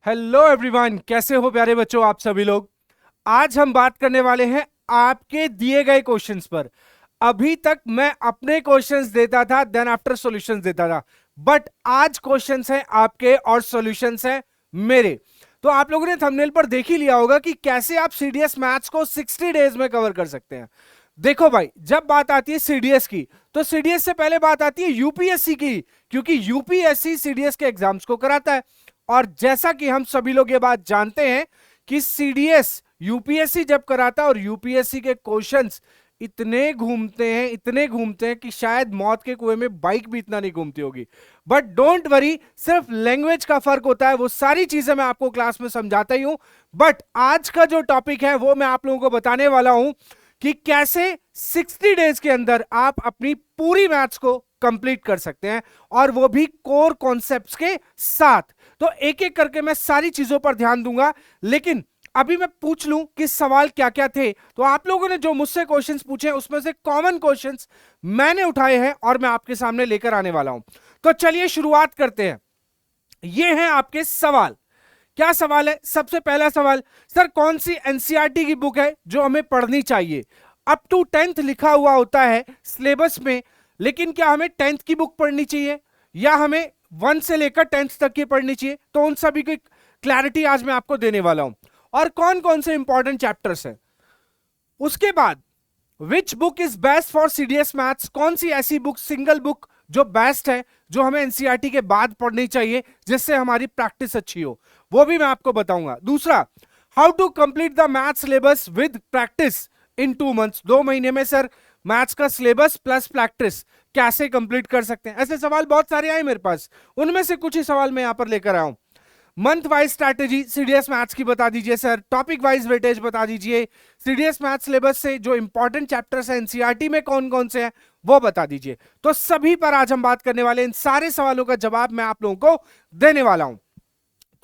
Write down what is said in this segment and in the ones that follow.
Hello everyone, कैसे हो प्यारे बच्चों आप सभी लोग। आज हम बात करने वाले हैं आपके दिए गए क्वेश्चंस पर। अभी तक मैं अपने क्वेश्चंस देता था, देन आफ्टर सॉल्यूशंस देता था, बट आज क्वेश्चंस हैं आपके और सॉल्यूशंस हैं मेरे। तो आप लोगों ने थंबनेल पर देख ही लिया होगा कि कैसे आप सीडीएस मैथ्स को 60 डेज में कवर कर सकते हैं। देखो भाई, जब बात आती है सीडीएस की तो सीडीएस से पहले बात आती है यूपीएससी की, क्योंकि यूपीएससी सीडीएस के एग्जाम्स को कराता है। और जैसा कि हम सभी लोग ये बात जानते हैं कि सीडीएस यूपीएससी जब कराता है और यूपीएससी के क्वेश्चंस इतने घूमते हैं कि शायद मौत के कुएं में बाइक भी इतना नहीं घूमती होगी। बट डोंट वरी, सिर्फ लैंग्वेज का फर्क होता है, वो सारी चीजें मैं आपको क्लास में समझाता ही हूं। बट आज का जो टॉपिक है वो मैं आप लोगों को बताने वाला हूं कि कैसे 60 डेज के अंदर आप अपनी पूरी मैथ्स को कंप्लीट कर सकते हैं, और वो भी कोर कॉन्सेप्ट्स के साथ। तो एक एक करके मैं सारी चीजों पर ध्यान दूंगा, लेकिन अभी मैं पूछ लूं कि सवाल क्या क्या थे। तो आप लोगों ने जो मुझसे क्वेश्चंस पूछे उसमें से कॉमन क्वेश्चंस मैंने उठाए हैं और मैं आपके सामने लेकर आने वाला हूं। तो चलिए शुरुआत करते हैं। ये हैं आपके सवाल। क्या सवाल है? सबसे पहला सवाल, सर कौन सी एनसीईआरटी की बुक है जो हमें पढ़नी चाहिए? अप टू 10th लिखा हुआ होता है सिलेबस में, लेकिन क्या हमें 10th की बुक पढ़नी चाहिए या हमें 1 से लेकर 10th तक की पढ़नी चाहिए? तो उन सभी की क्लैरिटी आज मैं आपको देने वाला हूं, और कौन कौन से इंपॉर्टेंट चैप्टर्स हैं। उसके बाद which book is best for CDS maths, कौन सी ऐसी बुक, सिंगल बुक जो बेस्ट है, जो हमें एनसीईआरटी के बाद पढ़नी चाहिए जिससे हमारी प्रैक्टिस अच्छी हो, वो भी मैं आपको बताऊंगा। दूसरा, how to complete the math syllabus with practice in 2 months, 2 महीने में सर मैथ्स का सिलेबस प्लस प्रैक्टिस कैसे कंप्लीट कर सकते हैं। ऐसे सवाल बहुत सारे आए मेरे पास, उनमें से कुछ ही सवाल मैं यहां पर लेकर आया हूं। Month wise strategy CDS maths की बता दीजिए सर, टॉपिक वाइज वेटेज बता दीजिए, सीडीएस मैथ्स सिलेबस से जो इंपॉर्टेंट चैप्टर्स हैं एनसीईआरटी में कौन कौन से हैं वो बता दीजिए। तो सभी पर आज हम बात करने वाले, इन सारे सवालों का जवाब मैं आप लोगों को देने वाला हूं।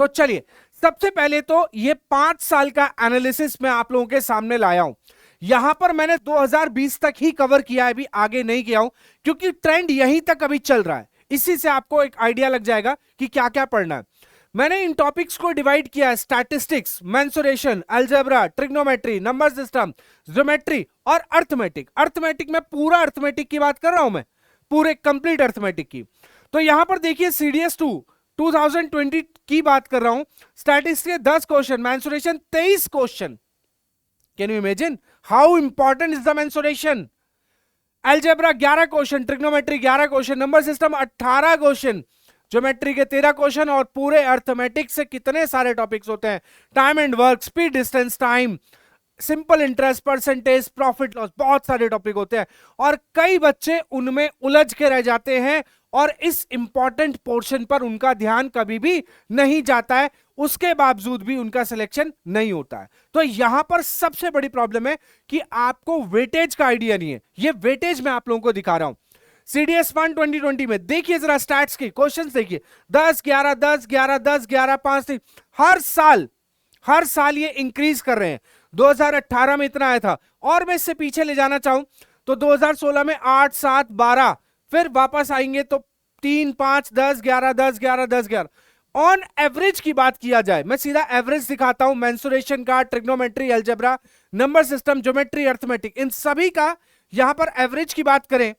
तो चलिए, सबसे पहले तो ये 5 साल का एनालिसिस मैं आप लोगों के सामने लाया हूं। यहां पर मैंने 2020 तक ही कवर किया है, अभी आगे नहीं किया हूं, क्योंकि ट्रेंड यहीं तक अभी चल रहा है। इसी से आपको एक आइडिया लग जाएगा कि क्या क्या पढ़ना है। मैंने इन टॉपिक्स को डिवाइड किया है: statistics, mensuration, algebra, trigonometry, number system, geometry और अर्थमेटिक। अर्थमेटिक में पूरा अर्थमेटिक की बात कर रहा हूं मैं, पूरे कंप्लीट अर्थमेटिक की। तो यहां पर देखिए सीडीएस 2 2020 की बात कर रहा हूं। Statistics 10 question, mensuration 23 question. Can you imagine how important is the mensuration? Algebra 11 question, trigonometry 11 question, number system 18 question, geometry के 13 क्वेश्चन, और पूरे अर्थमेटिक से कितने सारे टॉपिक्स होते हैं: time and work, speed distance time, simple interest, percentage, profit loss, बहुत सारे टॉपिक होते हैं। और कई बच्चे उनमें उलझ के रह जाते हैं और इस इंपॉर्टेंट पोर्शन पर उनका ध्यान कभी भी नहीं जाता है, उसके बावजूद भी उनका सिलेक्शन नहीं होता है। तो यहां पर सबसे बड़ी प्रॉब्लम है कि आपको वेटेज का आइडिया नहीं है। ये वेटेज मैं आप लोगों को दिखा रहा हूं। सीडीएस 1 2020 में देखिए जरा स्टैट्स के क्वेश्चंस देखिए, 10 11 10 11 10 11 5 3, हर साल ये इंक्रीज कर रहे हैं। 2018 में इतना आया था, और मैं इससे पीछे ले जाना चाहूं तो 2016 में 8 7 12, फिर वापस आएंगे तो 3 5 10 11 10 11 10 11। ऑन एवरेज की बात किया जाए, मैं सीधा एवरेज दिखाता हूं, मेंसुरेशन का, trigonometry, algebra, number system, geometry, arithmetic, इन सभी का यहां पर एवरेज की बात करें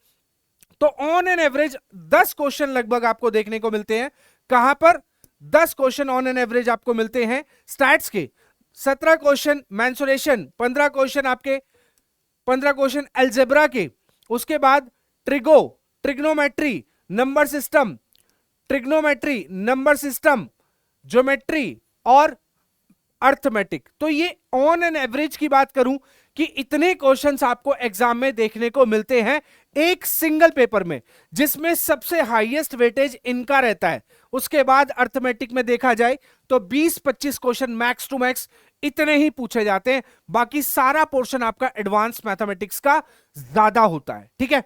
तो ऑन एन एवरेज 10 क्वेश्चन लगभग आपको देखने को मिलते हैं। कहां पर? 10 क्वेश्चन ऑन एन एवरेज आपको मिलते हैं स्टैट्स के। 17 क्वेश्चन मेंसुरेशन, 15 क्वेश्चन आपके, 15 क्वेश्चन अलजेब्रा के। उसके बाद trigonometry, number system, trigonometry, number system, geometry और अर्थमेटिक। तो ये ऑन एन एवरेज की बात करूं कि इतने क्वेश्चंस आपको एग्जाम में देखने को मिलते हैं एक सिंगल पेपर में, जिसमें सबसे हाईएस्ट वेटेज इनका रहता है। उसके बाद अर्थमेटिक में देखा जाए तो 20-25 क्वेश्चन मैक्स टू मैक्स इतने ही पूछे जाते हैं, बाकी सारा पोर्शन आपका एडवांस मैथमेटिक्स का ज्यादा होता है। ठीक है,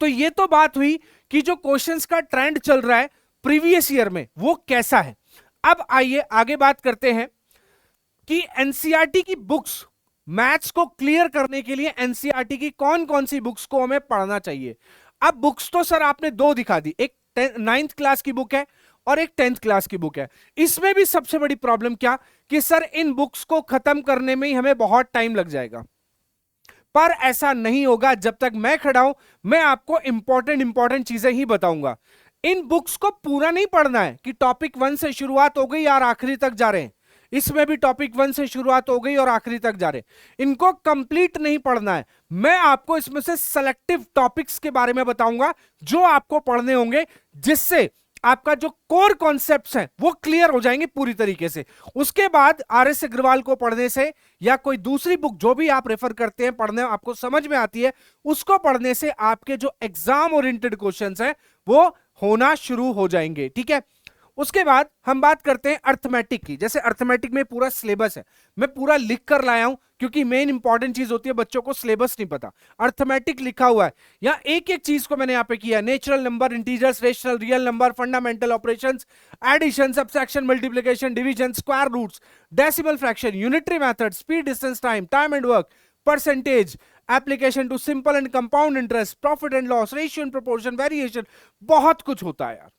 तो ये तो बात हुई कि जो क्वेश्चंस का ट्रेंड चल रहा है प्रीवियस ईयर में वो कैसा है। अब आइए आगे बात करते हैं कि एनसीईआरटी की बुक्स, मैथ्स को क्लियर करने के लिए एनसीईआरटी की कौन कौन सी बुक्स को हमें पढ़ना चाहिए। अब बुक्स तो सर आपने 2 दिखा दी, एक 9th क्लास की बुक है और एक 10th क्लास की बुक है। इसमें भी सबसे बड़ी प्रॉब्लम क्या कि सर इन बुक्स को खत्म करने में ही हमें बहुत टाइम लग जाएगा, पर ऐसा नहीं होगा। जब तक मैं खड़ा हूं मैं आपको इंपॉर्टेंट चीजें ही बताऊंगा। इन बुक्स को पूरा नहीं पढ़ना है कि टॉपिक 1 से शुरुआत हो गई और आखिरी तक जा रहे हैं, इसमें भी टॉपिक 1 से शुरुआत हो गई और आखिरी तक जा रहे हैं, इनको कंप्लीट नहीं पढ़ना है। मैं आपको इसमें से सेलेक्टिव टॉपिक्स के बारे में बताऊंगा जो आपको पढ़ने होंगे, जिससे आपका जो कोर कॉन्सेप्ट्स हैं वो क्लियर हो जाएंगे पूरी तरीके से। उसके बाद आर.एस. अग्रवाल को पढ़ने से या कोई दूसरी बुक जो भी आप रेफर करते हैं पढ़ने आपको समझ में आती है, उसको पढ़ने से आपके जो एग्जाम ओरिएंटेड क्वेश्चंस हैं वो होना शुरू हो जाएंगे। ठीक है, उसके बाद हम बात करते हैं अर्थमेटिक की। जैसे अर्थमेटिक में पूरा सिलेबस है, मैं पूरा लिख कर लाया हूं क्योंकि मेन इंपॉर्टेंट चीज होती है, बच्चों को सिलेबस नहीं पता। अर्थमेटिक लिखा हुआ है, यहां एक एक चीज को मैंने यहां पे किया। Natural number, integers, rational, real number, fundamental operations, addition, subtraction, multiplication, division, square roots, decimal fraction, unitary method, speed, distance, time, time and work, percentage, application to simple and compound interest, profit and loss, ratio and proportion, variation, बहुत कुछ होता है यार।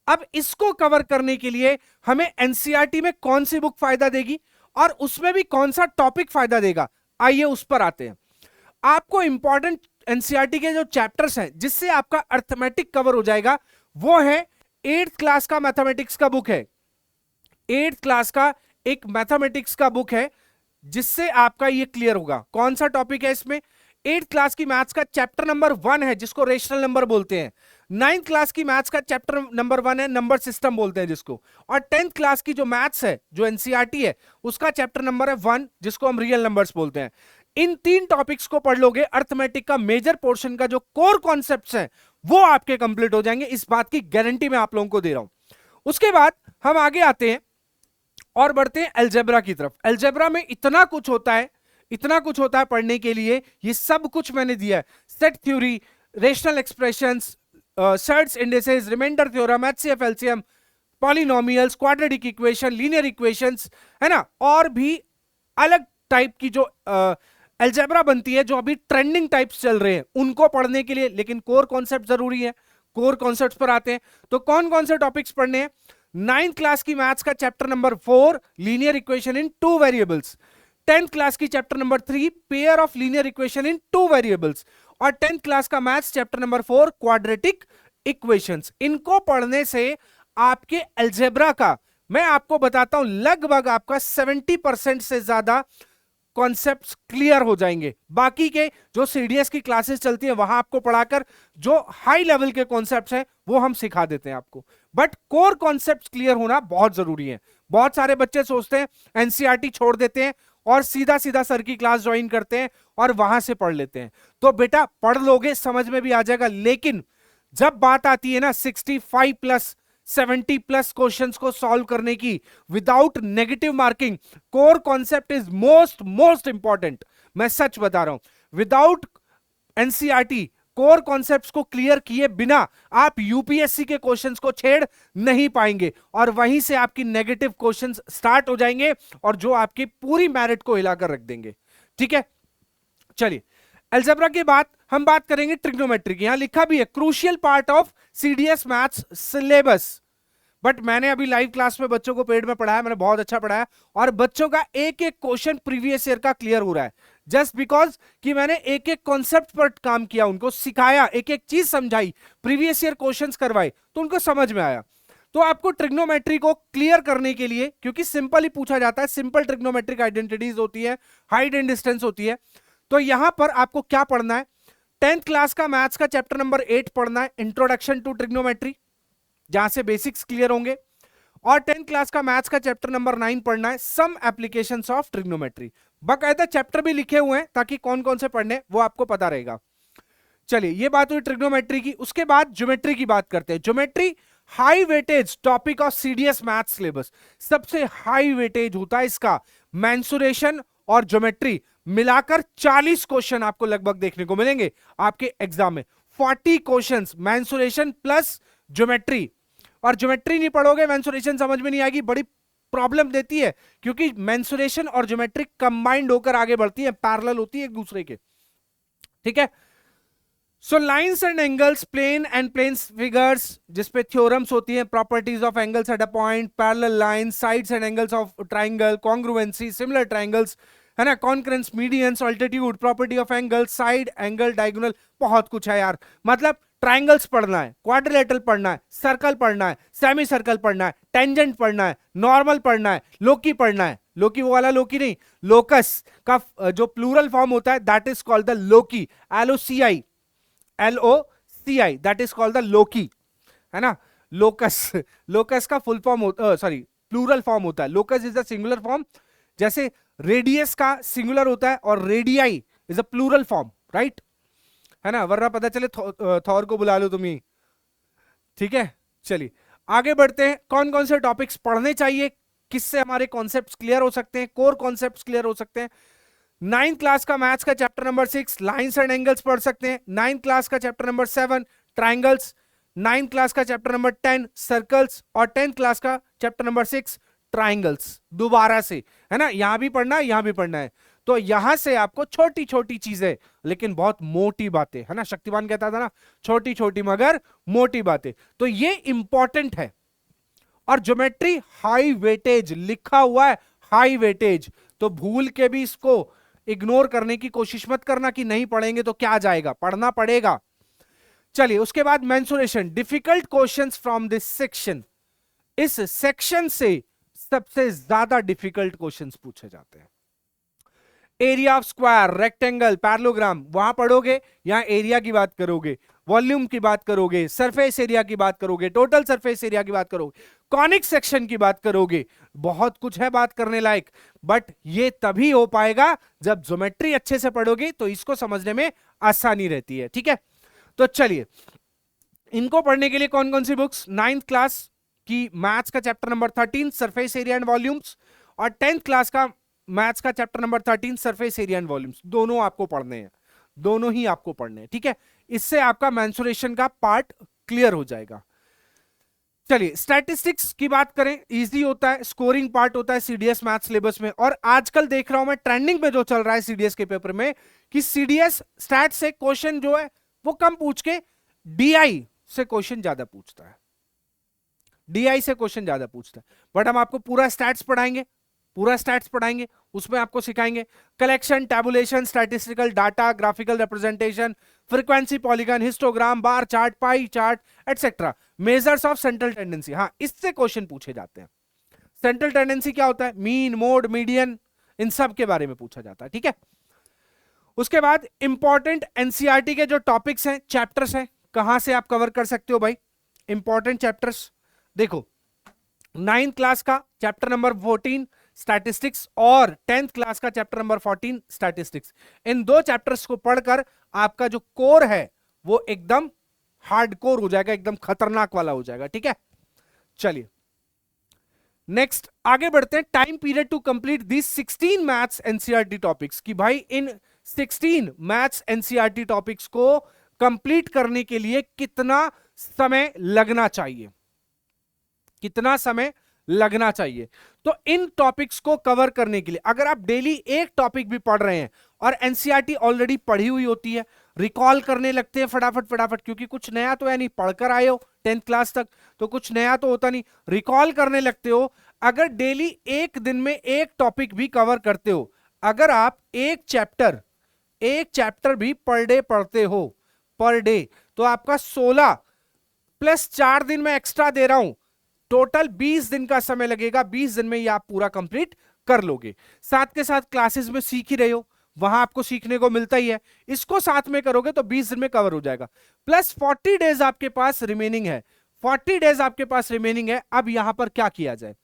अब इसको cover करने के लिए हमें एनसीईआरटी में कौन सी बुक फायदा देगी और उसमें भी कौन सा टॉपिक फायदा देगा, आइए उस पर आते हैं। आपको इंपॉर्टेंट एनसीईआरटी के जो चैप्टर्स हैं जिससे आपका अर्थमेटिक कवर हो जाएगा, वो है 8th क्लास का मैथमेटिक्स का बुक है। 8th क्लास का एक मैथमेटिक्स का बुक है जिससे आपका ये क्लियर होगा। कौन सा टॉपिक है इसमें? 8th क्लास की मैथ्स का चैप्टर नंबर 1 है जिसको रेशनल नंबर बोलते हैं। 9th क्लास की मैथ्स का चैप्टर नंबर 1 है, नंबर सिस्टम बोलते हैं जिसको। और 10th क्लास की जो मैथ्स है, जो एनसीईआरटी है, उसका चैप्टर नंबर है 1 जिसको हम रियल नंबर्स बोलते हैं। इन 3 टॉपिक्स को पढ़ लोगे, अर्थमेटिक का मेजर पोर्शन का जो कोर कॉन्सेप्ट्स हैं वो आपके कंप्लीट हो जाएंगे। इस बात की गारंटी मैं आप लोगों को दे रहा हूं। उसके बाद हम आगे आते हैं और बढ़ते हैं अलजेब्रा की तरफ। अलजेब्रा में इतना कुछ होता है, इतना कुछ होता है पढ़ने के लिए, ये सब कुछ मैंने दिया है। Set theory, rational expressions, sets, indices, remainder theorem, HCF, LCM, polynomials, quadratic equation, linear equations, है ना, और भी अलग टाइप की जो अलजेब्रा बनती है, जो अभी ट्रेंडिंग टाइप्स चल रहे हैं, उनको पढ़ने के लिए। लेकिन कोर कॉन्सेप्ट जरूरी है। कोर कॉन्सेप्ट्स पर आते हैं तो कौन कौन से टॉपिक्स पढ़ने हैं? 9th क्लास की मैथ्स का chapter number 4 linear equation in 2 variables, 10th class की chapter number 3 pair of linear equation in 2 variables, और 10th क्लास का maths chapter number 4 quadratic equations. इनको पढ़ने से आपके अलजेब्रा का, मैं आपको बताता हूं, लगभग आपका 70% से ज्यादा कॉन्सेप्ट्स क्लियर हो जाएंगे। बाकी के जो सीडीएस की क्लासेस चलती हैं वहां आपको पढ़ाकर जो हाई लेवल के कॉन्सेप्ट्स हैं वो हम सिखा देते हैं आपको, बट कोर कॉन्सेप्ट्स क्लियर होना बहुत जरूरी है। बहुत सारे बच्चे सोचते हैं एनसीईआरटी छोड़ देते हैं और सीधा सीधा सर की क्लास ज्वाइन करते हैं और वहां से पढ़ लेते हैं। तो बेटा पढ़ लोगे, समझ में भी आ जाएगा, लेकिन जब बात आती है ना 65 प्लस 70 प्लस क्वेश्चंस को सॉल्व करने की without negative marking, core concept is most important. मैं सच बता रहा हूं, विदाउट एनसीईआरटी कोर कॉन्सेप्ट्स को क्लियर किए बिना आप यूपीएससी के क्वेश्चंस को छेड़ नहीं पाएंगे, और वहीं से आपकी नेगेटिव क्वेश्चंस स्टार्ट हो जाएंगे और जो आपकी पूरी मेरिट को हिलाकर रख देंगे। ठीक है, चलिए अलजेब्रा के बाद हम बात करेंगे ट्रिग्नोमेट्री की। यहां लिखा भी है crucial part of CDS maths syllabus, but मैंने अभी लाइव क्लास में बच्चों को पेड में पढ़ाया, मैंने बहुत अच्छा पढ़ाया, और बच्चों का एक एक क्वेश्चन प्रीवियस ईयर का क्लियर हो रहा है, जस्ट बिकॉज कि मैंने एक एक कॉन्सेप्ट पर काम किया, उनको सिखाया, एक एक चीज समझाई, प्रीवियस ईयर क्वेश्चंस करवाए, तो उनको समझ में आया। तो आपको ट्रिग्नोमेट्री को क्लियर करने के लिए, क्योंकि सिंपल ही पूछा जाता है, सिंपल ट्रिग्नोमेट्रिक आइडेंटिटीज होती है, हाइट एंड डिस्टेंस होती है, तो यहां पर आपको क्या पढ़ना है? 10th क्लास का मैथ्स का चैप्टर नंबर 8 पढ़ना है, इंट्रोडक्शन टू ट्रिग्नोमेट्री, जहां से बेसिक्स क्लियर होंगे, और 10th क्लास का मैथ्स का चैप्टर नंबर 9 पढ़ना है, सम एप्लीकेशंस ऑफ ट्रिग्नोमेट्री। बाकायदा चैप्टर भी लिखे हुए हैं ताकि कौन कौन से पढ़ने वो आपको पता रहेगा। चलिए ये बात हुई ट्रिग्नोमेट्री की। उसके बाद ज्योमेट्री की बात करते हैं। Geometry high weightage topic of CDS maths syllabus, सबसे हाई वेटेज होता है इसका। मेंसुरेशन और ज्योमेट्री मिलाकर 40 क्वेश्चन आपको लगभग देखने को मिलेंगे आपके एग्जाम में। 40 क्वेश्चंस मेंसुरेशन प्लस ज्योमेट्री, और ज्योमेट्री नहीं पढ़ोगे मेंसुरेशन समझ में नहीं आएगी, बड़ी प्रॉब्लम देती है, क्योंकि मेंसुरेशन और ज्योमेट्री कंबाइंड होकर आगे बढ़ती है, पैरेलल होती है एक दूसरे के। ठीक है, so lines and angles, plane and plane figures जिसपे थ्योरम्स होती हैं, properties of angles at a point, parallel lines, sides and angles of triangle, congruency, similar triangles, है ना, concurrence, medians, altitude, property of angle, side angle, diagonal, बहुत कुछ है यार। मतलब ट्राइंगल्स पढ़ना है, क्वाड्रिलेटरल पढ़ना है, सर्कल पढ़ना है, सेमी सर्कल पढ़ना है, टेंजेंट पढ़ना है, नॉर्मल पढ़ना है, लोकी पढ़ना है। लोकी वो वाला लोकी नहीं, लोकस का जो प्लूरल फॉर्म होता है that is called the loci, LOCI, LOCI, that is called the loci, है ना। लोकस, लोकस का full form sorry plural form होता है, locus is the singular form, जैसे रेडियस का सिंगुलर होता है और radii is a plural form, right, है ना, वरना पता चले थॉर को बुला लो तुम ही, ठीक है। चलिए आगे बढ़ते हैं, कौन कौन से टॉपिक्स पढ़ने चाहिए, किससे हमारे कॉन्सेप्ट्स क्लियर हो सकते हैं, कोर कॉन्सेप्ट्स क्लियर हो सकते हैं। 9th क्लास का मैथ्स का chapter number 6 lines and angles पढ़ सकते हैं, 9th क्लास का chapter number 7 triangles, 9th class का चैप्टर नंबर 10 सर्कल्स, और 10th क्लास का चैप्टर नंबर 6 ट्राइंगल्स, दोबारा से, है ना, यहां भी पढ़ना है, यहां भी पढ़ना है। तो यहां से आपको छोटी छोटी चीजें लेकिन बहुत मोटी बातें, है ना, शक्तिमान कहता था ना, छोटी छोटी मगर मोटी बातें, तो ये इंपॉर्टेंट है। और ज्योमेट्री हाई वेटेज लिखा हुआ है, हाई वेटेज, तो भूल के भी इसको इग्नोर करने की कोशिश मत करना कि नहीं पढ़ेंगे तो क्या जाएगा, पढ़ना पड़ेगा। चलिए उसके बाद mensuration, difficult questions from this section, इस सेक्शन से सबसे ज्यादा डिफिकल्ट क्वेश्चंस पूछे जाते हैं। Area of square, rectangle, parallelogram, वहां पढ़ोगे, यहां एरिया की बात करोगे, वॉल्यूम की बात करोगे, सरफेस एरिया की बात करोगे, टोटल सरफेस एरिया की बात करोगे, कॉनिक सेक्शन की बात करोगे, बहुत कुछ है बात करने लायक। बट ये तभी हो पाएगा जब ज्योमेट्री अच्छे से पढ़ोगे, तो इसको समझने में आसानी रहती है, ठीक है। तो चलिए इनको पढ़ने के लिए कौन कौन सी बुक्स, 9th क्लास की मैथ्स का chapter number 13 surface area and volumes, और 10th क्लास का मैथ्स का chapter number 13 surface area and volumes, दोनों आपको पढ़ने हैं, दोनों ही आपको पढ़ने हैं, ठीक है। इससे आपका मेंसुरेशन का पार्ट क्लियर हो जाएगा। चलिए स्टैटिस्टिक्स की बात करें, इजी होता है, स्कोरिंग पार्ट होता है सीडीएस मैथ सिलेबस में, और आजकल देख रहा हूं मैं ट्रेंडिंग में जो चल रहा है सीडीएस के पेपर में कि सीडीएस स्टैट से क्वेश्चन जो है वो कम पूछ के डीआई से क्वेश्चन ज्यादा पूछता है, डीआई से क्वेश्चन ज्यादा पूछता है। बट हम आपको पूरा स्टैट्स पढ़ाएंगे, पूरा स्टैट्स पढ़ाएंगे, उसमें आपको सिखाएंगे collection, tabulation, statistical data, graphical representation, frequency, polygon, histogram, bar chart, pie chart etcetera, measures of central tendency, हाँ इससे क्वेश्चन पूछे जाते हैं। सेंट्रल टेंडेंसी क्या होता है, मीन, मोड, मीडियन, इन सब के बारे में पूछा जाता है, ठीक है। उसके बाद इंपॉर्टेंट एनसीईआरटी के जो टॉपिक्स हैं, चैप्टर्स हैं, कहां से आप कवर कर सकते हो भाई इंपॉर्टेंट चैप्टर्स, देखो 9th क्लास का चैप्टर नंबर 14 स्टैटिस्टिक्स और 10th क्लास का चैप्टर नंबर 14 स्टैटिस्टिक्स, इन दो चैप्टर्स को पढ़कर आपका जो कोर है वो एकदम हार्डकोर हो जाएगा, एकदम खतरनाक वाला हो जाएगा, ठीक है। चलिए नेक्स्ट आगे बढ़ते हैं, time period to complete this 16 maths NCERT topics, कि भाई इन 16 मैथ्स एनसीईआरटी टॉपिक्स को कंप्लीट करने के लिए कितना समय लगना चाहिए, कितना समय लगना चाहिए। तो इन टॉपिक्स को कवर करने के लिए अगर आप डेली एक टॉपिक भी पढ़ रहे हैं और एनसीईआरटी ऑलरेडी पढ़ी हुई होती है, रिकॉल करने लगते हैं फटाफट फटाफट, क्योंकि कुछ नया तो है नहीं, पढ़कर आए हो 10th क्लास तक तो कुछ नया तो होता नहीं, रिकॉल करने लगते हो। अगर डेली एक दिन में एक टॉपिक भी कवर करते हो, अगर आप एक चैप्टर भी पर डे पढ़ते हो, पर डे, तो आपका 16 प्लस 4 दिन में एक्स्ट्रा दे रहा हूं, टोटल 20 दिन का समय लगेगा, 20 दिन में ये आप पूरा कंप्लीट कर लोगे। साथ के साथ क्लासेस में सीख ही रहे हो, वहां आपको सीखने को मिलता ही है, इसको साथ में करोगे तो 20 दिन में कवर हो जाएगा। प्लस 40 डेज आपके पास रिमेनिंग है, 40 डेज आपके पास रिमेनिंग है। अब यहां पर क्या किया जाए,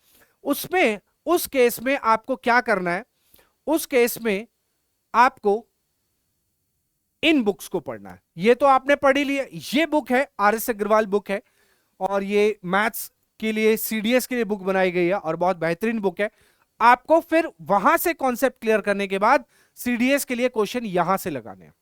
उसमें उस केस में आपको क्या करना है, उस केस में आपको इन बुक्स को पढ़ना है। ये तो आपने पढ़ ही लिया, ये बुक है आर.एस. अग्रवाल बुक है, और ये मैथ्स के लिए सीडीएस के लिए बुक बनाई गई है और बहुत बेहतरीन बुक है। आपको फिर वहां से कॉन्सेप्ट क्लियर करने के बाद सीडीएस के लिए क्वेश्चन यहां से लगाने हैं।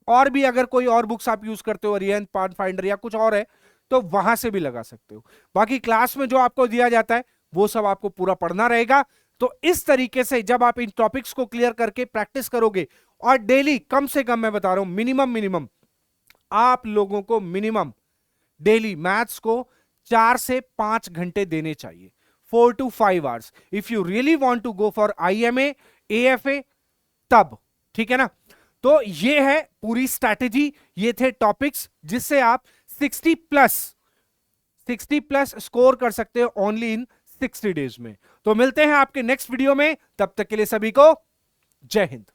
और भी अगर कोई और बुक्स आप यूज करते हो, अरिहंत, पाथफाइंडर या कुछ और है, तो वहां से भी लगा सकते हो। बाकी क्लास में जो आपको दिया जाता है वो सब आपको पूरा पढ़ना रहेगा। तो इस तरीके से जब आप इन टॉपिक्स को क्लियर करके प्रैक्टिस करोगे, और डेली कम से कम मैं बता रहा हूं मिनिमम आप लोगों को मिनिमम डेली मैथ्स को 4 से 5 घंटे देने चाहिए, 4 to 5 hours if you really want to go for IMA AFA, तब ठीक है ना। तो ये है पूरी स्ट्रैटेजी, ये थे टॉपिक्स जिससे आप 60 प्लस स्कोर कर सकते हो ओनली इन 60 डेज में। तो मिलते हैं आपके नेक्स्ट वीडियो में, तब तक के लिए सभी को जय हिंद।